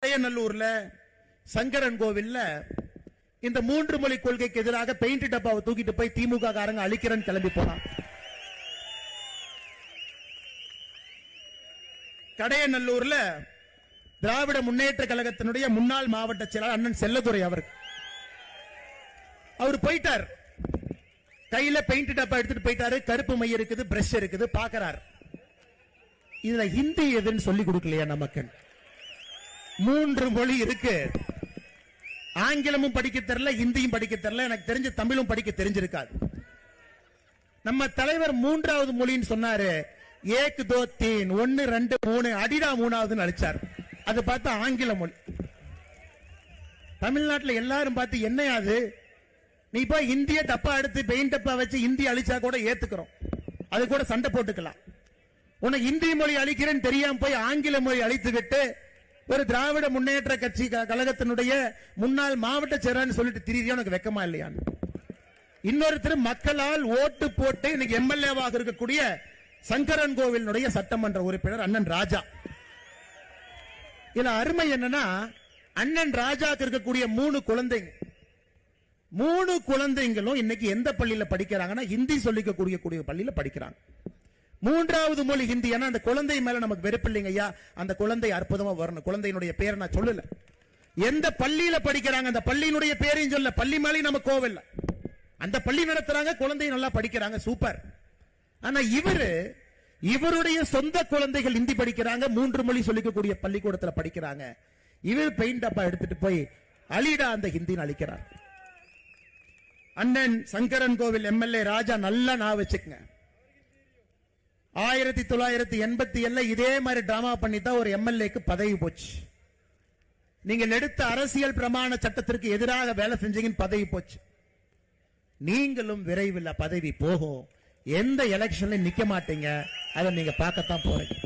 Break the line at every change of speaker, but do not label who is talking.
நல்லூர்ல சங்கரன் கோவில்ல இந்த 3 மொழி கொள்கைக்கு எதிராக பெயிண்ட் டப்பாவை தூக்கிட்டு போய் திமுக காரங்க அழிக்கிறன்னு கிளம்பி போனான். கடையநல்லூர்ல திராவிட முன்னேற்ற கழகத்தினுடைய முன்னாள் மாவட்ட செயலாளர் அண்ணன் செல்லதுரை அவர் போயிட்டார். கையில பெயிண்ட் டப்பா எடுத்துட்டு போயிட்டாரு. கருப்பு மை இருக்குது, பிரஷ் இருக்குது, பாக்குறார். இதுல ஹிந்தி எதுன்னு சொல்லி கொடுக்கலையா நமக்கு? 3 மொழி இருக்கு. ஆங்கிலமும் படிக்க தெரியல, ஹிந்தியும் படிக்க தெரியல, எனக்கு தெரிஞ்ச தமிழும் படிக்க தெரிஞ்சிருக்காது. நம்ம தலைவர் 3வது மொழின்னு சொன்னாரு. 1 2 3 1 2 3 அடிடா 3வது அழிச்சார். அது பார்த்தா ஆங்கில மொழி. தமிழ்நாட்டில் எல்லாரும் பார்த்து என்னையாது நீ போய் இந்திய டப்பா எடுத்து பெயிண்ட் டப்பா வச்சு இந்தி அழிச்சா கூட ஏத்துக்கிறோம், அது கூட சண்டை போட்டுக்கலாம். உனக்கு இந்தி மொழி அழிக்கிறேன்னு தெரியாம போய் ஆங்கில மொழி அழித்துக்கிட்டு ஒரு திராவிட முன்னேற்ற கட்சி கழகத்தினுடைய முன்னாள் மாவட்ட செயலாளர் சொல்லிட்டு திரியா உனக்கு வெக்கமா இல்லையான்னு. இன்னொருத்தர் மக்களால் ஓட்டு போட்டு இன்னைக்கு எம்எல்ஏவாக இருக்கக்கூடிய சங்கரன் கோவிலுடைய சட்டமன்ற உறுப்பினர் அண்ணன் ராஜா. இதுல அருமை என்னன்னா, அண்ணன் ராஜாக்கு இருக்கக்கூடிய 3 குழந்தைங்க, 3 குழந்தைங்களும் இன்னைக்கு எந்த பள்ளியில படிக்கிறாங்கன்னா ஹிந்தி சொல்லிக்கக்கூடிய பள்ளியில படிக்கிறாங்க. 3வது மொழி ஹிந்தி. ஏன்னா அந்த குழந்தை மேல நமக்கு வெறுப்பு இல்லைங்க ஐயா, அந்த குழந்தை அற்புதமா வரணும். குழந்தையினுடைய பேரை நான் சொல்லல, எந்த பள்ளியில படிக்கிறாங்க அந்த பள்ளியினுடைய பேரையும் சொல்ல. பள்ளி மேலே நம்ம கோவில்ல அந்த பள்ளி நடத்துறாங்க, குழந்தையும் நல்லா படிக்கிறாங்க, சூப்பர். ஆனா இவருடைய சொந்த குழந்தைகள் ஹிந்தி படிக்கிறாங்க, 3 மொழி சொல்லிக்கக்கூடிய பள்ளிக்கூடத்தில் படிக்கிறாங்க. இவர் பெயிண்ட் டப்பா எடுத்துட்டு போய் அலிடா அந்த ஹிந்தின்னு அழிக்கிறார். அண்ணன் சங்கரன் கோவில் எம்எல்ஏ ராஜா நல்லா நான் வச்சுக்கங்க. 1987 இதே மாதிரி டிராமா பண்ணித்தான் ஒரு எம்எல்ஏக்கு பதவி போச்சு. நீங்கள் எடுத்த அரசியல் பிரமாண சட்டத்திற்கு எதிராக வேலை செஞ்சீங்கன்னு பதவி போச்சு. நீங்களும் விரைவில் பதவி போகும். எந்த எலெக்ஷன்ல நிக்க மாட்டீங்க, அதை நீங்க பார்க்கத்தான் போறீங்க.